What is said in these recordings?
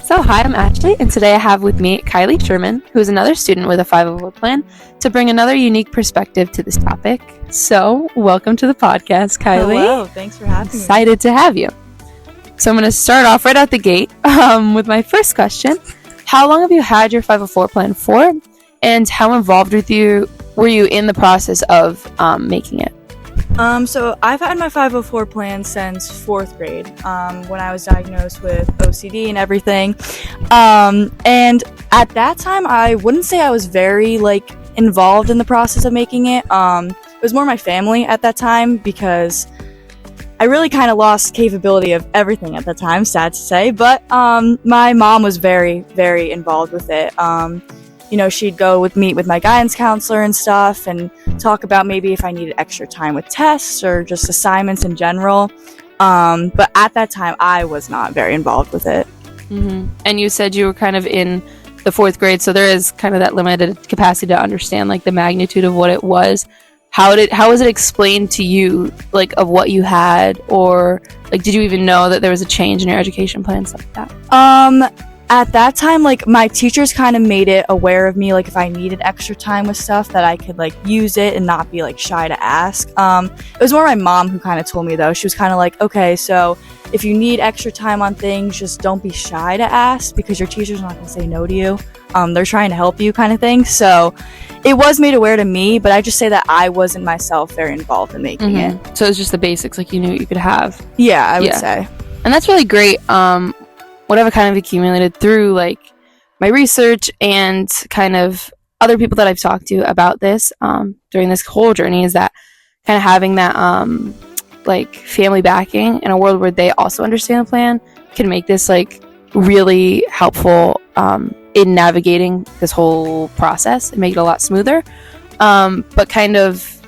So hi, I'm Ashley, and today I have with me Kiley Sherman, who is another student with a 504 plan, to bring another unique perspective to this topic. So welcome to the podcast, Kiley. Hello, thanks for having me. Excited to have you. So I'm going to start off right out the gate with my first question. How long have you had your 504 plan for, and how involved were you in the process of making it? So I've had my 504 plan since 4th grade, when I was diagnosed with OCD and everything. And at that time, I wouldn't say I was very, involved in the process of making it. It was more my family at that time because I really kind of lost capability of everything at that time, sad to say. But my mom was very, very involved with it. She'd go meet with my guidance counselor and stuff and talk about maybe if I needed extra time with tests or just assignments in general. But at that time, I was not very involved with it. Mm-hmm. And you said you were kind of in the 4th grade, so there is kind of that limited capacity to understand the magnitude of what it was. How was it explained to you, of what you had, or did you even know that there was a change in your education plan, stuff like that? At that time, my teachers kind of made it aware of me, if I needed extra time with stuff, that I could, use it and not be, shy to ask. It was more my mom who kind of told me, though. She was kind of okay, so if you need extra time on things, just don't be shy to ask, because your teacher's not going to say no to you. They're trying to help you kind of thing. So it was made aware to me, but I just say that I wasn't myself very involved in making it. So it's just the basics, you knew what you could have. Yeah, I would say. And that's really great. What I've kind of accumulated through my research and kind of other people that I've talked to about this during this whole journey is that kind of having that family backing in a world where they also understand the plan can make this really helpful in navigating this whole process and make it a lot smoother. But kind of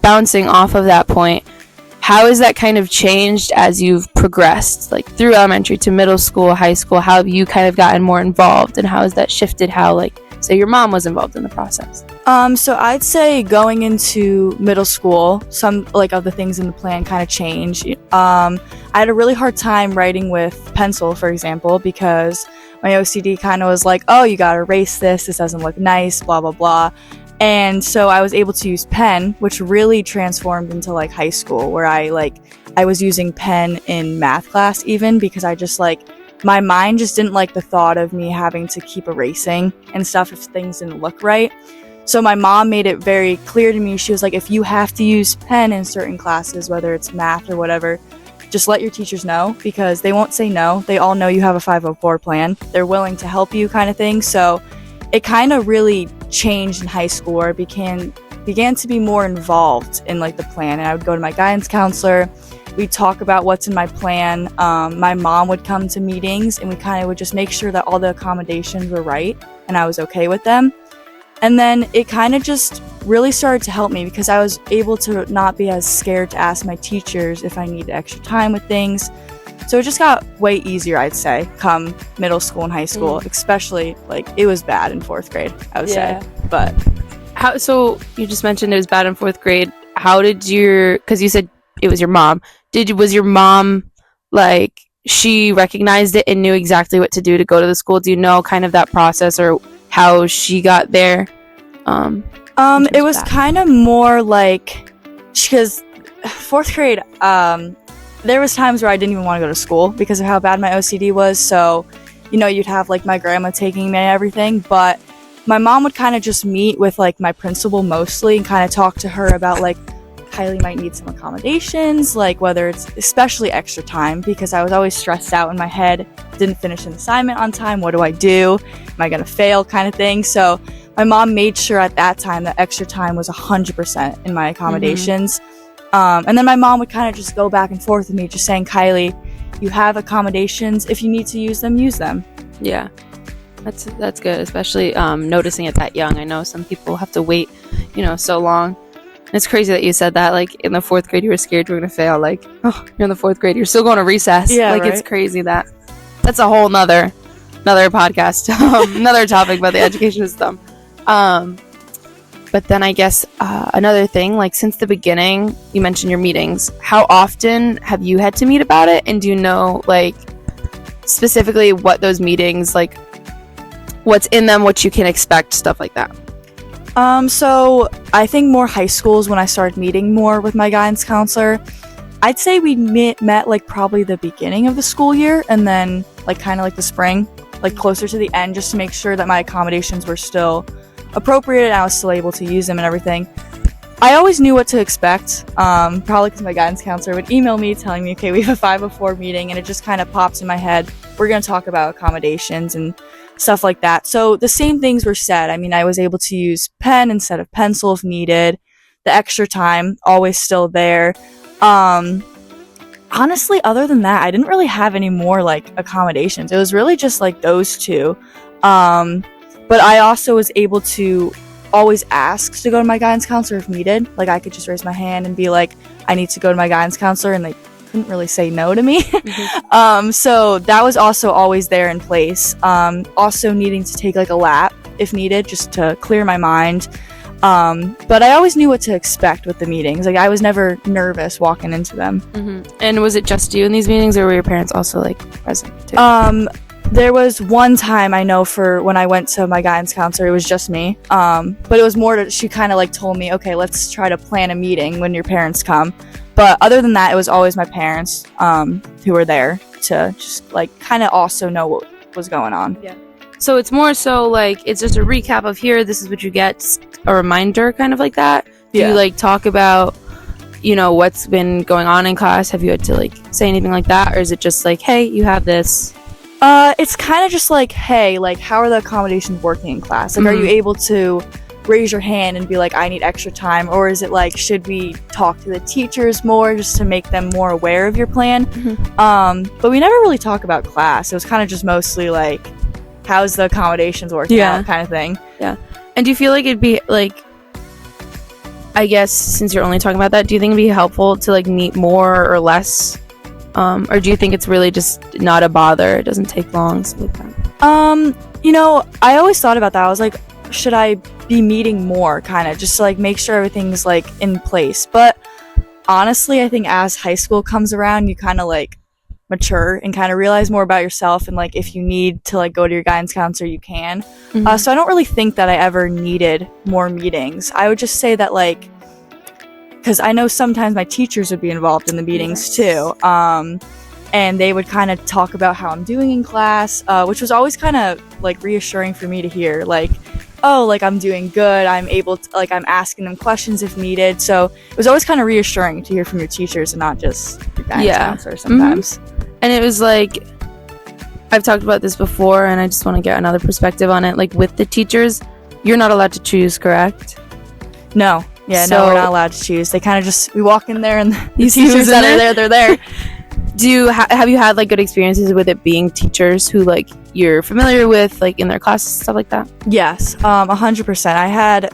bouncing off of that point, how has that kind of changed as you've progressed, through elementary to middle school, high school? How have you kind of gotten more involved, and how has that shifted how, say, your mom was involved in the process? So I'd say going into middle school, some, of the things in the plan kind of changed. I had a really hard time writing with pencil, for example, because my OCD kind of was oh, you gotta erase this doesn't look nice, blah, blah, blah. And so I was able to use pen, which really transformed into high school, where I was using pen in math class even, because I just my mind just didn't like the thought of me having to keep erasing and stuff if things didn't look right. So my mom made it very clear to me. She was if you have to use pen in certain classes, whether it's math or whatever, just let your teachers know, because they won't say no. They all know you have a 504 plan. They're willing to help you kind of thing. So it kind of really changed in high school, where I began to be more involved in the plan. And I would go to my guidance counselor. We'd talk about what's in my plan. My mom would come to meetings, and we kind of would just make sure that all the accommodations were right and I was okay with them. And then it kind of just really started to help me, because I was able to not be as scared to ask my teachers if I needed extra time with things. So it just got way easier, I'd say, come middle school and high school, especially it was bad in 4th grade, I would say. But so you just mentioned it was bad in 4th grade. How did because you said it was your mom. Was your mom she recognized it and knew exactly what to do to go to the school? Do you know kind of that process or how she got there? It was kind of more because 4th grade, there was times where I didn't even want to go to school because of how bad my OCD was. So, you'd have my grandma taking me and everything, but my mom would kind of just meet with my principal mostly and kind of talk to her about Kiley might need some accommodations, whether it's especially extra time, because I was always stressed out in my head, didn't finish an assignment on time. What do I do? Am I going to fail kind of thing? So my mom made sure at that time that extra time was 100% in my accommodations. And then my mom would kind of just go back and forth with me, just saying, Kiley, you have accommodations. If you need to use them, use them. Yeah, that's good, especially noticing it that young. I know some people have to wait, so long. And it's crazy that you said that, in the 4th grade, you were scared you were going to fail. Oh, you're in the 4th grade, you're still going to recess. Yeah, right? It's crazy that's a whole nother podcast, another topic about the education system. But then I guess another thing, since the beginning, you mentioned your meetings. How often have you had to meet about it? And do you know, specifically what those meetings, like what's in them, what you can expect, stuff like that. So I think more high schools when I started meeting more with my guidance counselor. I'd say we met like probably the beginning of the school year and then like kind of like the spring, like closer to the end, just to make sure that my accommodations were still appropriate and I was still able to use them and everything. I always knew what to expect, probably because my guidance counselor would email me telling me, okay, we have a 504 meeting, and it just kind of pops in my head. We're going to talk about accommodations and stuff like that. So the same things were said. I mean, I was able to use pen instead of pencil if needed. The extra time, always still there. Honestly, other than that, I didn't really have any more like accommodations. It was really just like those two. But I also was able to always ask to go to my guidance counselor if needed. Like I could just raise my hand and be like, I need to go to my guidance counselor, and they couldn't really say no to me. Mm-hmm. So that was also always there in place. Also needing to take like a lap if needed, just to clear my mind. But I always knew what to expect with the meetings. Like I was never nervous walking into them. Mm-hmm. And was it just you in these meetings, or were your parents also like present too? There was one time I know for when I went to my guidance counselor, it was just me. But it was more she kind of like told me, okay, let's try to plan a meeting when your parents come. But other than that, it was always my parents who were there to just like kind of also know what was going on. Yeah. So it's more so like it's just a recap of here, this is what you get, a reminder kind of like that. Do you like talk about, you know, what's been going on in class? Have you had to like say anything like that? Or is it just like, hey, you have this? It's kind of just like, hey, like, how are the accommodations working in class? Like, are you able to raise your hand and be like, I need extra time? Or is it like, should we talk to the teachers more just to make them more aware of your plan? But we never really talk about class. It was kind of just mostly like, how's the accommodations working out kind of thing. Yeah. And do you feel like it'd be like, I guess since you're only talking about that, do you think it'd be helpful to like meet more or less? Or do you think it's really just not a bother? It doesn't take long, stuff like that. You know, I always thought about that. I was like, should I be meeting more, kind of, just to like make sure everything's like in place? But honestly, I think as high school comes around, you kind of like mature and kind of realize more about yourself, and like if you need to like go to your guidance counselor, you can. So I don't really think that I ever needed more meetings. I would just say that like, because I know sometimes my teachers would be involved in the meetings too, and they would kind of talk about how I'm doing in class, which was always kind of like reassuring for me to hear, like, oh, like I'm doing good, I'm able to, like I'm asking them questions if needed. So it was always kind of reassuring to hear from your teachers and not just your guidance counselor sometimes. And it was like, I've talked about this before and I just want to get another perspective on it. Like with the teachers, you're not allowed to choose, correct? No. Yeah, no, we're not allowed to choose. They kind of just, we walk in there and the teachers that are there, they're there. Have you had like good experiences with it being teachers who like you're familiar with, like in their classes, stuff like that? Yes, 100%. I had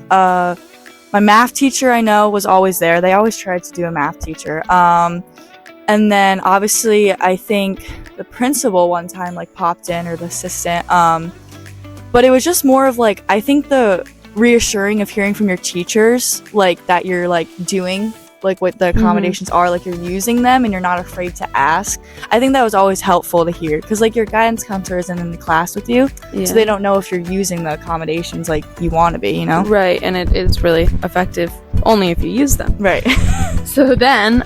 my math teacher I know was always there. They always tried to do a math teacher. And then obviously I think the principal one time like popped in, or the assistant. But it was just more of like, I think the reassuring of hearing from your teachers, like that you're like doing like what the accommodations are, like you're using them and you're not afraid to ask. I think that was always helpful to hear, because like your guidance counselor isn't in the class with you, so they don't know if you're using the accommodations like you want to be, you know? Right, and it's really effective only if you use them. Right. So then,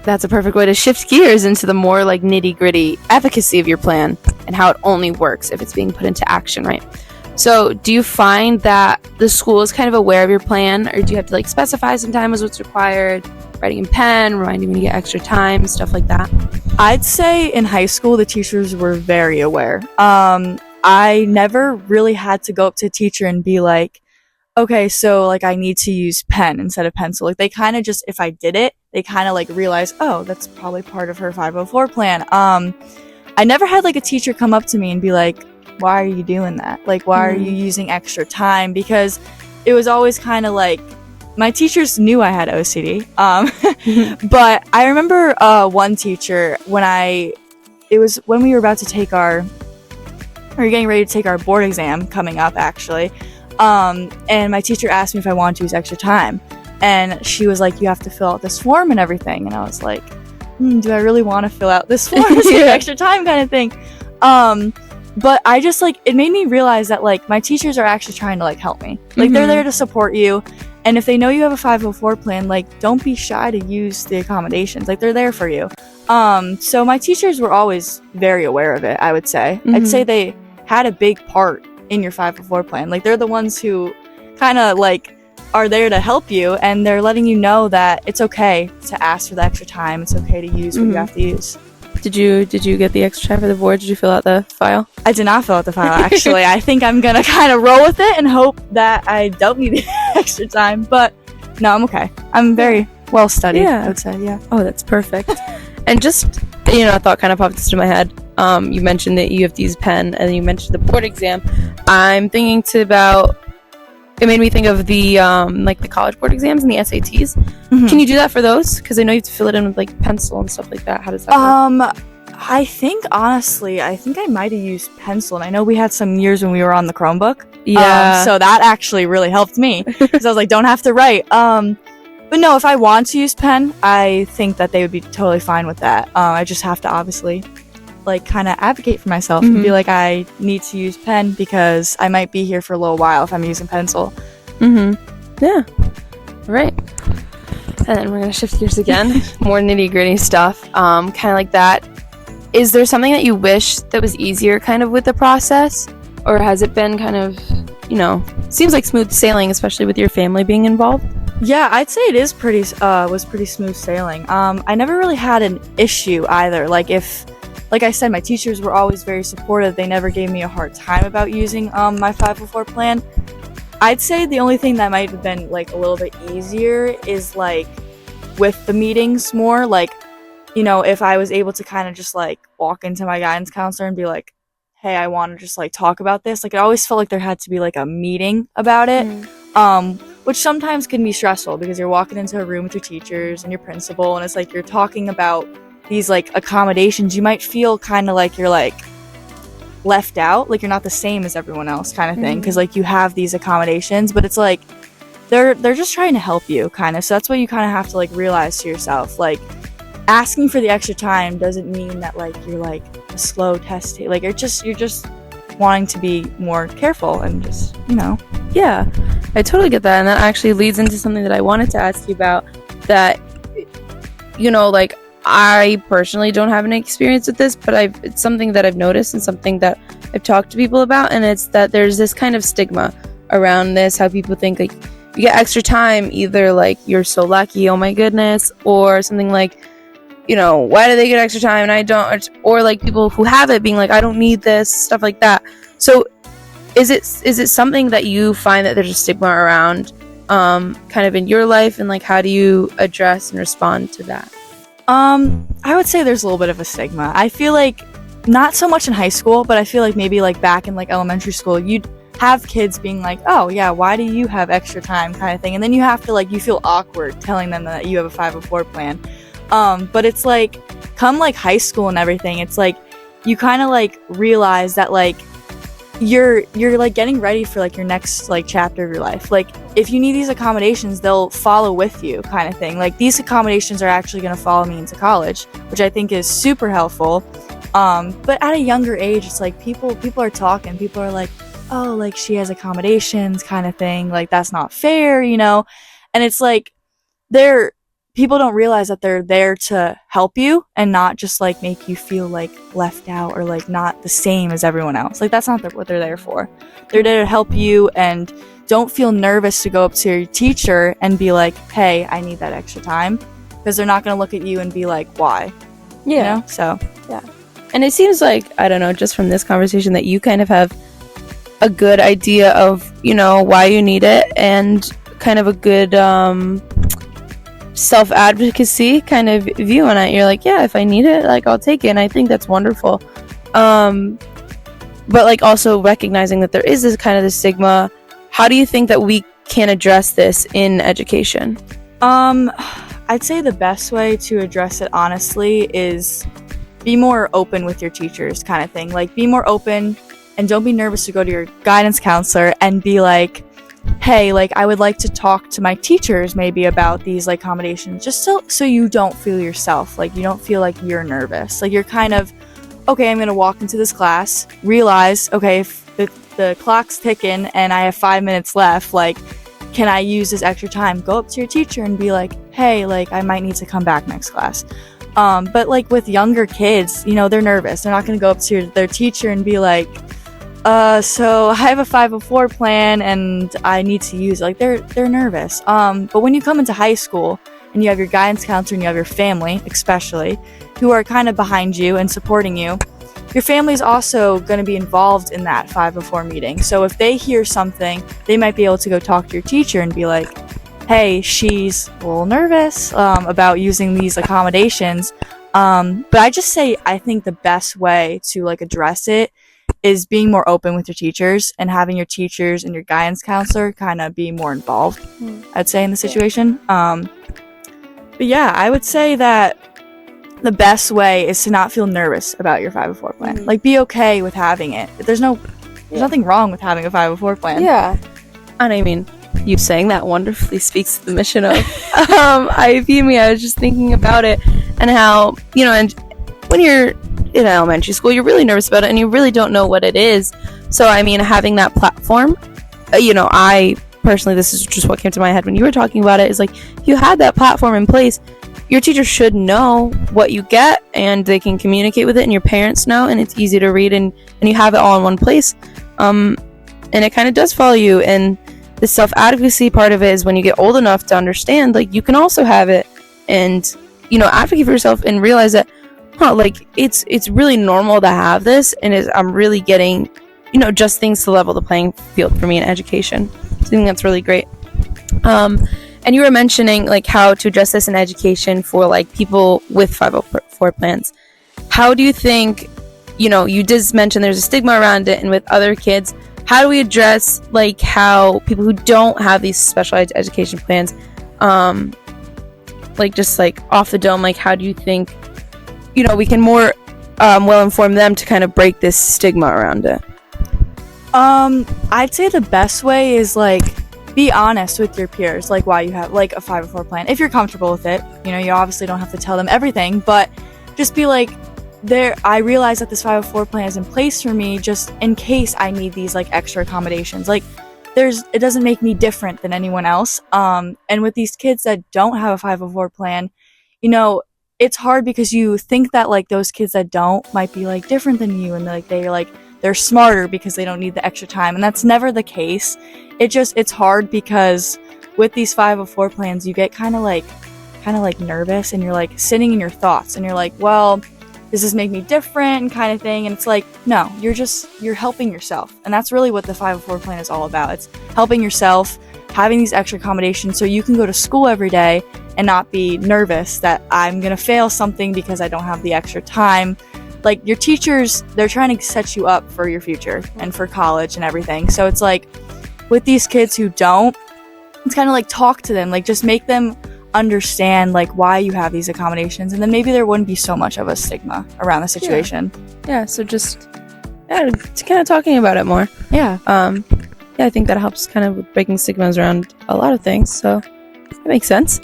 that's a perfect way to shift gears into the more like nitty-gritty advocacy of your plan and how it only works if it's being put into action, right? So do you find that the school is kind of aware of your plan, or do you have to like specify sometimes what's required, writing in pen, reminding when you get extra time, stuff like that? I'd say in high school, the teachers were very aware. I never really had to go up to a teacher and be like, okay, so like I need to use pen instead of pencil. Like they kind of just, if I did it, they kind of like realized, oh, that's probably part of her 504 plan. I never had like a teacher come up to me and be like, why are you doing that? Like, why are you using extra time? Because it was always kind of like, my teachers knew I had OCD. But I remember one teacher it was when we were about to take we were getting ready to take our board exam coming up actually. And my teacher asked me if I wanted to use extra time. And she was like, you have to fill out this form and everything. And I was like, do I really want to fill out this form? It's like extra time kind of thing. But I just like, it made me realize that like my teachers are actually trying to like help me. Like they're there to support you. And if they know you have a 504 plan, like don't be shy to use the accommodations. Like they're there for you. So my teachers were always very aware of it, I would say. I'd say they had a big part in your 504 plan. Like they're the ones who kind of like are there to help you, and they're letting you know that it's okay to ask for the extra time. It's okay to use what you have to use. Did you get the extra time for the board? Did you fill out the file? I did not fill out the file, actually. I think I'm gonna kind of roll with it and hope that I don't need the extra time. But no, I'm okay. I'm very well studied, I would say, yeah. Oh, that's perfect. And just, a thought kind of popped into my head. You mentioned that you have to use pen, and you mentioned the board exam. I'm thinking it made me think of the the college board exams and the SATs. Can you do that for those? Because I know you have to fill it in with like pencil and stuff like that. How does that work? I think honestly, I might have used pencil, and I know we had some years when we were on the Chromebook. Yeah. So that actually really helped me because I was like, don't have to write. But no, if I want to use pen, I think that they would be totally fine with that. I just have to obviously like kind of advocate for myself and be like, I need to use pen because I might be here for a little while if I'm using pencil. Yeah. Right. And then we're gonna shift gears again. More nitty gritty stuff. Kind of like that. Is there something that you wish that was easier kind of with the process? Or has it been kind of, seems like smooth sailing, especially with your family being involved? Yeah, I'd say it is pretty smooth sailing. I never really had an issue either. Like I said, my teachers were always very supportive. They never gave me a hard time about using my 504 plan. I'd say the only thing that might have been like a little bit easier is like with the meetings more. Like, if I was able to kind of just like walk into my guidance counselor and be like, hey, I want to just like talk about this. Like it always felt like there had to be like a meeting about it. Which sometimes can be stressful because you're walking into a room with your teachers and your principal, and it's like you're talking about these like accommodations. You might feel kind of like you're like left out, like you're not the same as everyone else kind of thing, because like you have these accommodations, but it's like they're just trying to help you kind of. So that's what you kind of have to like realize to yourself. Like asking for the extra time doesn't mean that like you're like a slow test. Like you're just wanting to be more careful and just Yeah, I totally get that, and that actually leads into something that I wanted to ask you about. That like I personally don't have any experience with this, but it's something that I've noticed and something that I've talked to people about, and it's that there's this kind of stigma around this, how people think like you get extra time, either like you're so lucky, oh my goodness, or something like, why do they get extra time and I don't, or like people who have it being like, I don't need this, stuff like that. So is it something that you find that there's a stigma around kind of in your life, and like how do you address and respond to that? I would say there's a little bit of a stigma. I feel like not so much in high school, but I feel like maybe like back in like elementary school, you'd have kids being like, oh yeah, why do you have extra time kind of thing, and then you have to like, you feel awkward telling them that you have a 504 plan. But it's like come like high school and everything, it's like you kind of like realize that like you're like getting ready for like your next like chapter of your life. Like if you need these accommodations, they'll follow with you kind of thing. Like these accommodations are actually going to follow me into college, which I think is super helpful. But at a younger age, it's like people are talking, people are like, oh, like she has accommodations kind of thing, like that's not fair, and it's like people don't realize that they're there to help you and not just like make you feel like left out or like not the same as everyone else. Like that's not what they're there for. They're there to help you, and don't feel nervous to go up to your teacher and be like, hey, I need that extra time, because they're not going to look at you and be like, why? So yeah. And it seems like, I don't know, just from this conversation that you kind of have a good idea of, why you need it, and kind of a good self-advocacy kind of view on it. You're like, yeah, if I need it, like I'll take it, and I think that's wonderful. But like also recognizing that there is this kind of the stigma. How do you think that we can address this in education? I'd say the best way to address it honestly is be more open with your teachers kind of thing. Like be more open, and don't be nervous to go to your guidance counselor and be like, hey, like, I would like to talk to my teachers maybe about these like accommodations, just so you don't feel yourself, like you don't feel like you're nervous. Like you're kind of, okay, I'm gonna walk into this class, realize, okay, if the clock's ticking and I have 5 minutes left, like, can I use this extra time? Go up to your teacher and be like, hey, like, I might need to come back next class. But like with younger kids, you know, they're nervous. They're not gonna go up to their teacher and be like, so I have a 504 plan and I need to use it. Like they're nervous. But when you come into high school and you have your guidance counselor and you have your family, especially, who are kind of behind you and supporting you, your family is also going to be involved in that 504 meeting. So if they hear something, they might be able to go talk to your teacher and be like, hey, she's a little nervous about using these accommodations. But I just say, I think the best way to like address it is being more open with your teachers and having your teachers and your guidance counselor kind of be more involved, I'd say, in the situation. But yeah, I would say that the best way is to not feel nervous about your 504 plan. Like, be okay with having it. There's nothing wrong with having a 504 plan. Yeah. And I mean, you saying that wonderfully speaks to the mission of IFEME. I was just thinking about it and how, you know, and when you're in elementary school, you're really nervous about it and you really don't know what it is. So, I mean, having that platform, you know, I personally, this is just what came to my head when you were talking about it, is like, if you had that platform in place, your teacher should know what you get and they can communicate with it, and your parents know, and it's easy to read, and you have it all in one place. And it kind of does follow you. And the self-advocacy part of it is when you get old enough to understand, like, you can also have it and, you know, advocate for yourself and realize that, like, it's really normal to have this, and I'm really getting, you know, just things to level the playing field for me in education. So I think that's really great. And you were mentioning, like, how to address this in education for, like, people with 504 plans. How do you think, you know, you did mention there's a stigma around it, and with other kids, how do we address, like, how people who don't have these specialized education plans, like, just, like, off the dome, like, how do you think, you know, we can more well inform them to kind of break this stigma around it? I'd say the best way is, like, be honest with your peers, like, why you have, like, a 504 plan. If you're comfortable with it, you know, you obviously don't have to tell them everything, but just be like, I realize that this 504 plan is in place for me just in case I need these, like, extra accommodations. Like, it doesn't make me different than anyone else. And with these kids that don't have a 504 plan, you know, it's hard because you think that, like, those kids that don't might be, like, different than you, and, like, they're smarter because they don't need the extra time, and that's never the case. It's hard because with these 504 plans, you get kind of like nervous, and you're, like, sitting in your thoughts, and you're like, well, does this make me different, kind of thing. And it's like, no, you're helping yourself, and that's really what the 504 plan is all about. It's helping yourself, having these extra accommodations so you can go to school every day and not be nervous that I'm gonna fail something because I don't have the extra time. Like, your teachers, they're trying to set you up for your future and for college and everything. So it's like, with these kids who don't, it's kind of like, talk to them, like, just make them understand, like, why you have these accommodations, and then maybe there wouldn't be so much of a stigma around the situation. Yeah, so just kind of talking about it more. Yeah. I think that helps kind of with breaking stigmas around a lot of things, so that makes sense.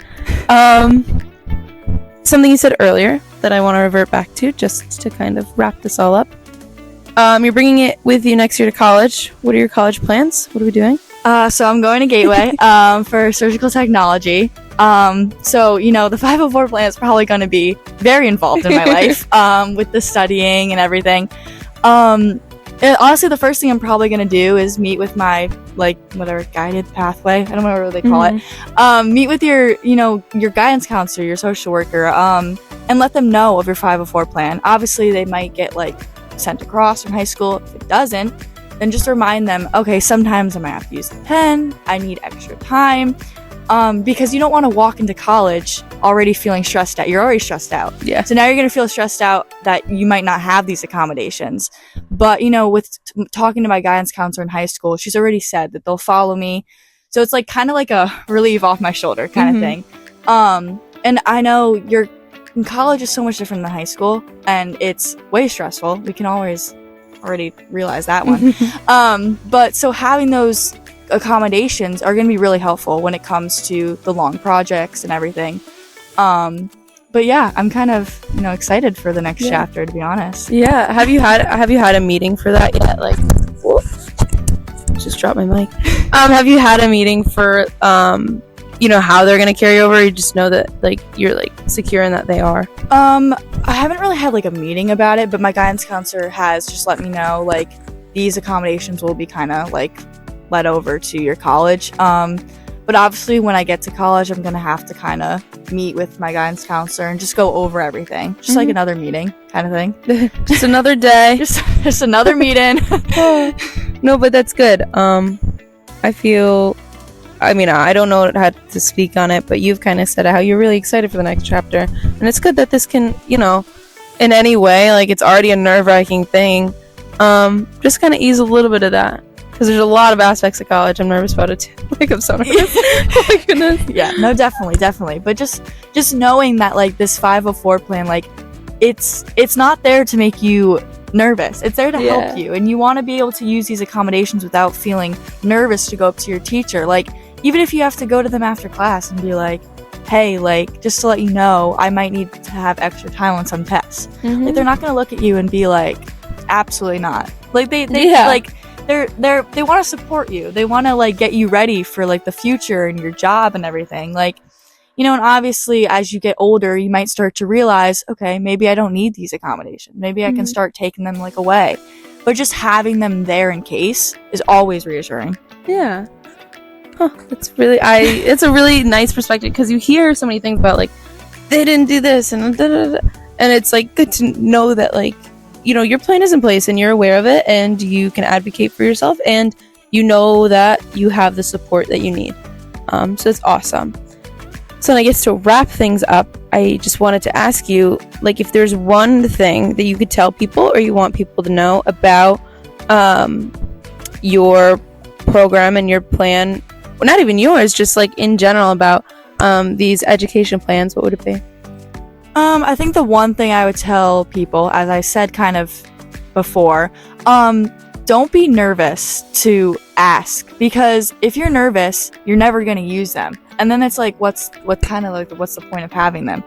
Something you said earlier that I want to revert back to, just to kind of wrap this all up. You're bringing it with you next year to college. What are your college plans? What are we doing? So I'm going to Gateway for surgical technology. So, you know, the 504 plan is probably going to be very involved in my life with the studying and everything. Honestly, the first thing I'm probably going to do is meet with my, like, whatever, guided pathway. I don't know what they call it. Meet with your guidance counselor, your social worker, and let them know of your 504 plan. Obviously, they might get, like, sent across from high school. If it doesn't, then just remind them, okay, sometimes I might have to use a pen. I need extra time. Because you don't want to walk into college already feeling stressed out. You're already stressed out. Yeah. So now you're going to feel stressed out that you might not have these accommodations. But, you know, with talking to my guidance counselor in high school, she's already said that they'll follow me. So it's like kind of like a relief off my shoulder kind of thing. And I know college is so much different than high school, and it's way stressful. We can always already realize that one. But so having those accommodations are going to be really helpful when it comes to the long projects and everything. But yeah, I'm kind of, excited for the next chapter, to be honest. Yeah. Have you had a meeting for that yet? Like, whoop, just dropped my mic. Have you had a meeting for how they're gonna carry over? Or you just know that like you're like secure in that they are. I haven't really had like a meeting about it, but my guidance counselor has just let me know like these accommodations will be kind of like led over to your college. But obviously when I get to college, I'm gonna have to kind of meet with my guidance counselor and just go over everything, just like another meeting kind of thing. Just another day. just another meeting. No, but that's good. I don't know how to speak on it, but you've kind of said how you're really excited for the next chapter, and it's good that this can, in any way, like it's already a nerve-wracking thing, just kind of ease a little bit of that. Because there's a lot of aspects of college I'm nervous about it too. Like, I'm so nervous. Oh my goodness. Yeah, no, definitely. But just knowing that, like, this 504 plan, like, it's not there to make you nervous. It's there to help you. And you want to be able to use these accommodations without feeling nervous to go up to your teacher. Like, even if you have to go to them after class and be like, hey, like, just to let you know, I might need to have extra time on some tests. Like, they're not going to look at you and be like, absolutely not. Like, they want to support you. They want to like get you ready for like the future and your job and everything. Like, and obviously as you get older, you might start to realize, okay, maybe I don't need these accommodations. Maybe I can start taking them like away. But just having them there in case is always reassuring. Yeah. Huh, it's a really nice perspective, because you hear so many things about like they didn't do this and it's like good to know that like your plan is in place and you're aware of it and you can advocate for yourself and you know that you have the support that you need. So it's awesome. So I guess to wrap things up, I just wanted to ask you, like, if there's one thing that you could tell people or you want people to know about your program and your plan, well, not even yours, just like in general about these education plans, what would it be? I think the one thing I would tell people, as I said kind of before, don't be nervous to ask, because if you're nervous, you're never going to use them. And then it's like, what's the point of having them?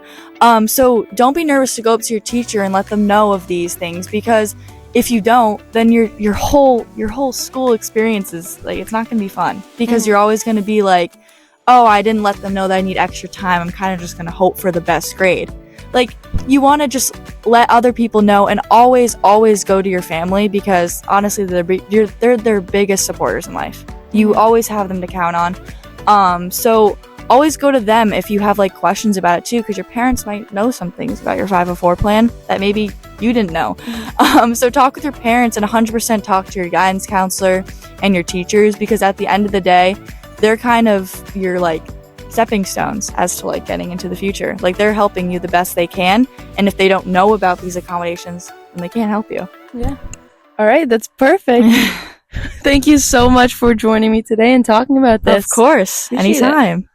So don't be nervous to go up to your teacher and let them know of these things, because if you don't, then your whole school experience is like, it's not going to be fun, because you're always going to be like, oh, I didn't let them know that I need extra time. I'm kind of just going to hope for the best grade. Like, you want to just let other people know, and always go to your family, because honestly, they're their biggest supporters in life. You always have them to count on. So always go to them if you have like questions about it too, because your parents might know some things about your 504 plan that maybe you didn't know. So talk with your parents, and 100% talk to your guidance counselor and your teachers, because at the end of the day, they're kind of your like stepping stones as to like getting into the future. Like, they're helping you the best they can, and if they don't know about these accommodations, then they can't help you. Yeah. All right, that's perfect. Thank you so much for joining me today and talking about this. Of course. Anytime.